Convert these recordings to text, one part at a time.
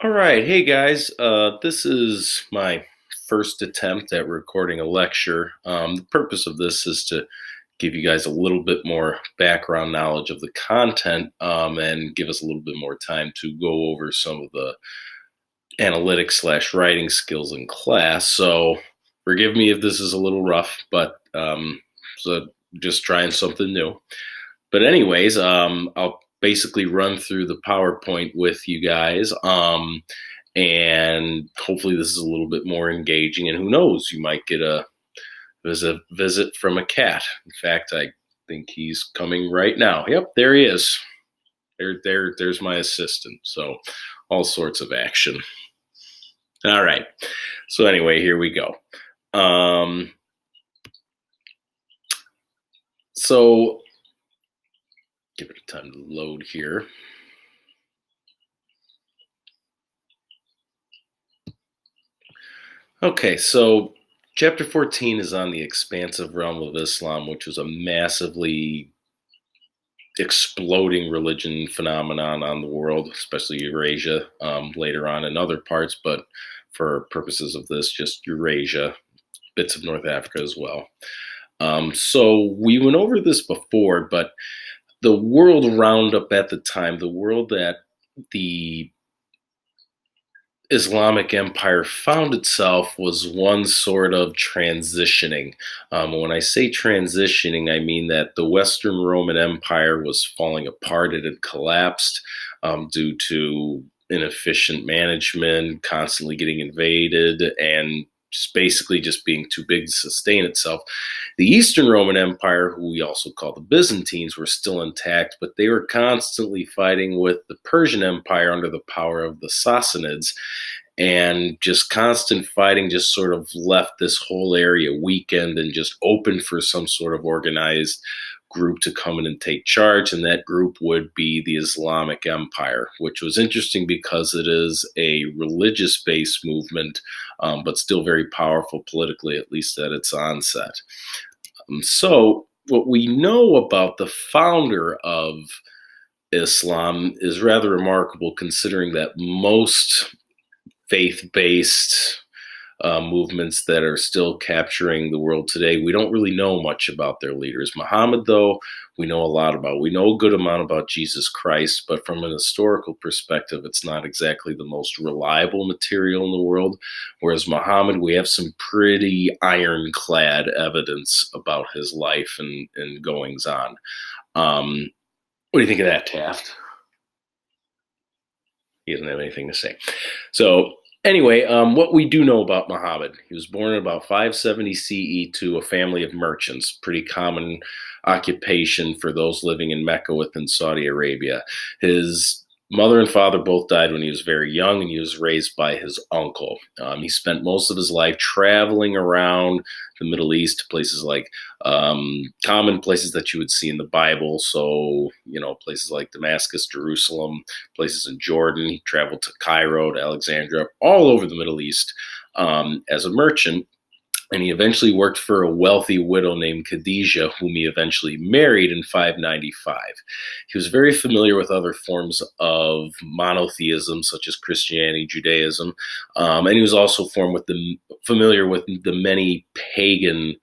All right. Hey guys, this is my first attempt at recording a lecture. The purpose of this is to give you guys a little bit more background knowledge of the content and give us a little bit more time to go over some of the analytics slash writing skills in class. So forgive me if this is a little rough, but so just trying something new. But anyways, I'll basically run through the PowerPoint with you guys. And hopefully this is a little bit more engaging. And who knows, you might get a visit from a cat. In fact, I think he's coming right now. Yep, there he is. There's my assistant. So all sorts of action. All right. So anyway, here we go. So give it a time to load here. Okay, so chapter 14 is on the expansive realm of Islam, which was a massively exploding religion phenomenon on the world, especially Eurasia, later on in other parts, but for purposes of this, just Eurasia, bits of North Africa as well. So we went over this before, but the world roundup at the time, the world that the Islamic Empire found itself was one sort of transitioning. When I say transitioning, I mean that the Western Roman Empire was falling apart. It had collapsed due to inefficient management, constantly getting invaded, and just basically just being too big to sustain itself. The Eastern Roman Empire, who we also call the Byzantines, were still intact, but they were constantly fighting with the Persian Empire under the power of the Sassanids. And just constant fighting just sort of left this whole area weakened and just open for some sort of organized group to come in and take charge. And that group would be the Islamic Empire, which was interesting because it is a religious based movement, but still very powerful politically, at least at its onset. So, what we know about the founder of Islam is rather remarkable, considering that most faith-based movements that are still capturing the world today, we don't really know much about their leaders. Muhammad, though, we know a lot about. We know a good amount about Jesus Christ, but from an historical perspective, it's not exactly the most reliable material in the world. Whereas Muhammad, we have some pretty ironclad evidence about his life and goings on. What do you think of that, Taft? He doesn't have anything to say. So anyway, what we do know about Muhammad, he was born in about 570 CE to a family of merchants, pretty common occupation for those living in Mecca within Saudi Arabia. His mother and father both died when he was very young, and he was raised by his uncle. He spent most of his life traveling around the Middle East to places like common places that you would see in the Bible. So, places like Damascus, Jerusalem, places in Jordan. He traveled to Cairo, to Alexandria, all over the Middle East as a merchant. And he eventually worked for a wealthy widow named Khadijah, whom he eventually married in 595. He was very familiar with other forms of monotheism, such as Christianity, Judaism, and he was also familiar with the many pagan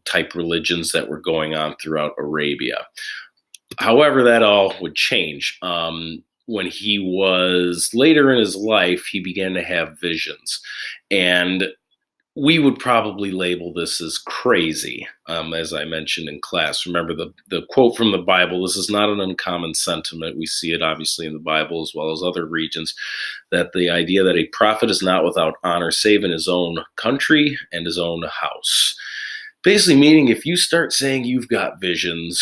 type religions that were going on throughout Arabia. However, that all would change. When he was later in his life, he began to have visions. And we would probably label this as crazy, as I mentioned in class. Remember the quote from the Bible. This is not an uncommon sentiment. We see it obviously in the Bible as well as other regions, that the idea that a prophet is not without honor save in his own country and his own house. Basically meaning if you start saying you've got visions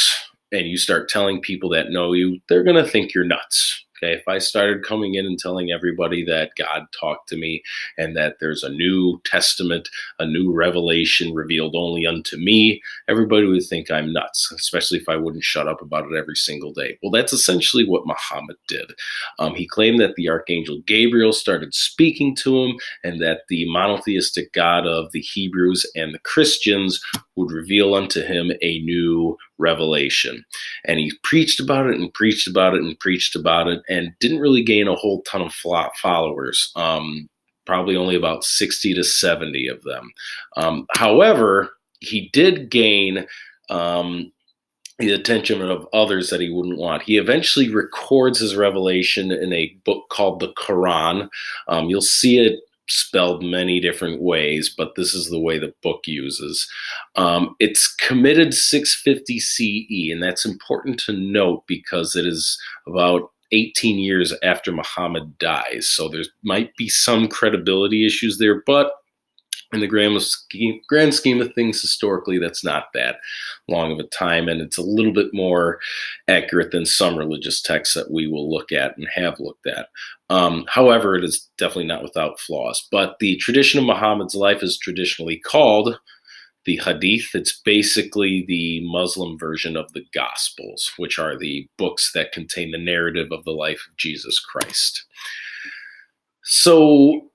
and you start telling people that know you, they're going to think you're nuts. Okay, if I started coming in and telling everybody that God talked to me and that there's a new testament, a new revelation revealed only unto me, everybody would think I'm nuts, especially if I wouldn't shut up about it every single day. Well, that's essentially what Muhammad did. He claimed that the archangel Gabriel started speaking to him and that the monotheistic God of the Hebrews and the Christians would reveal unto him a new revelation. And he preached about it and preached about it and preached about it and didn't really gain a whole ton of followers. Probably only about 60 to 70 of them. However, he did gain the attention of others that he wouldn't want. He eventually records his revelation in a book called the Quran. You'll see it spelled many different ways, but this is the way the book uses. It's committed 650 CE, and that's important to note because it is about 18 years after Muhammad dies. So there might be some credibility issues there, but in the grand scheme of things, historically, that's not that long of a time, and it's a little bit more accurate than some religious texts that we will look at and have looked at. However, it is definitely not without flaws. But the tradition of Muhammad's life is traditionally called the Hadith. It's basically the Muslim version of the Gospels, which are the books that contain the narrative of the life of Jesus Christ. So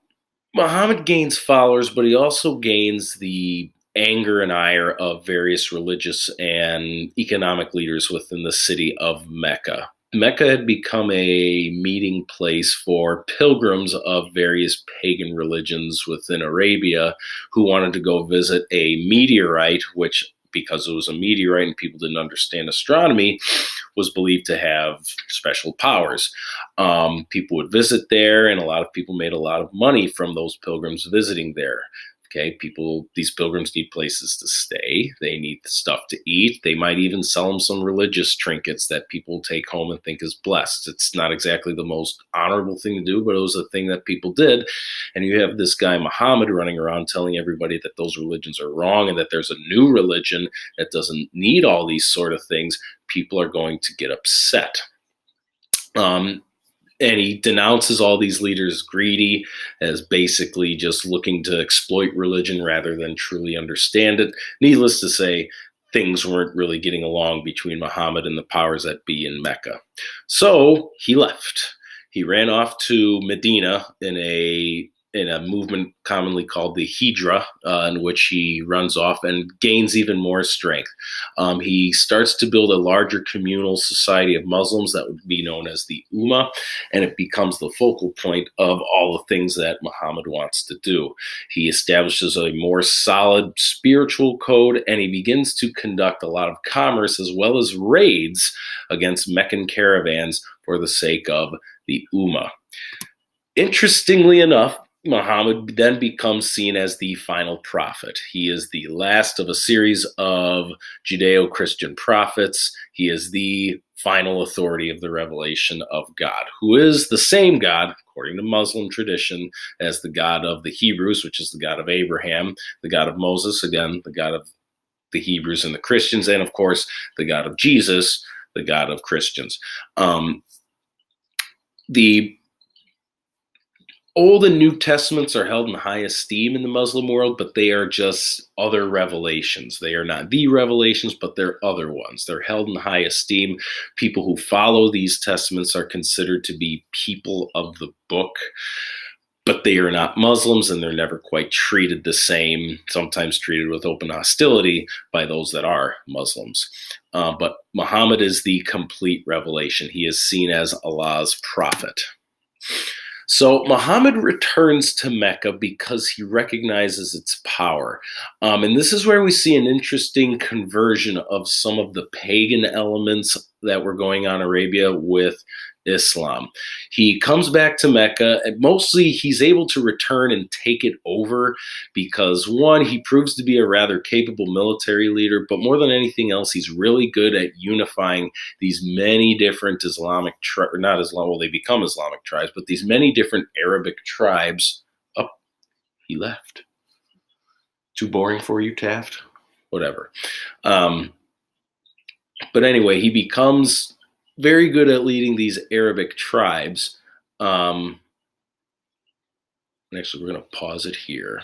Muhammad gains followers, but he also gains the anger and ire of various religious and economic leaders within the city of Mecca. Mecca had become a meeting place for pilgrims of various pagan religions within Arabia who wanted to go visit a meteorite, which, because it was a meteorite and people didn't understand astronomy, was believed to have special powers. People would visit there, and a lot of people made a lot of money from those pilgrims visiting there. Okay, these pilgrims need places to stay. They need stuff to eat. They might even sell them some religious trinkets that people take home and think is blessed. It's not exactly the most honorable thing to do, but it was a thing that people did. And you have this guy, Muhammad, running around telling everybody that those religions are wrong and that there's a new religion that doesn't need all these sort of things. People are going to get upset. And he denounces all these leaders greedy, as basically just looking to exploit religion rather than truly understand it. Needless to say, things weren't really getting along between Muhammad and the powers that be in Mecca. So he left. He ran off to Medina in a movement commonly called the Hijra, in which he runs off and gains even more strength. He starts to build a larger communal society of Muslims that would be known as the Ummah, and it becomes the focal point of all the things that Muhammad wants to do. He establishes a more solid spiritual code, and he begins to conduct a lot of commerce as well as raids against Meccan caravans for the sake of the Ummah. Interestingly enough, Muhammad then becomes seen as the final prophet. He is the last of a series of Judeo-Christian prophets. He is the final authority of the revelation of God, who is the same God, according to Muslim tradition, as the God of the Hebrews, which is the God of Abraham, the God of Moses, again, the God of the Hebrews and the Christians, and of course, the God of Jesus, the God of Christians. The Old and New Testaments are held in high esteem in the Muslim world, but they are just other revelations. They are not the revelations, but they're other ones. They're held in high esteem. People who follow these testaments are considered to be people of the book, but they are not Muslims, and they're never quite treated the same, sometimes treated with open hostility by those that are Muslims. But Muhammad is the complete revelation. He is seen as Allah's prophet. So Muhammad returns to Mecca because he recognizes its power. And this is where we see an interesting conversion of some of the pagan elements that were going on in Arabia with Islam. He comes back to Mecca, and mostly he's able to return and take it over because, one, he proves to be a rather capable military leader, but more than anything else, he's really good at unifying these many different Islamic tribes, not Islam, well, they become Islamic tribes, but these many different Arabic tribes. Oh, he left. Too boring for you, Taft? Whatever. But anyway, he becomes very good at leading these Arabic tribes. Actually, we're going to pause it here.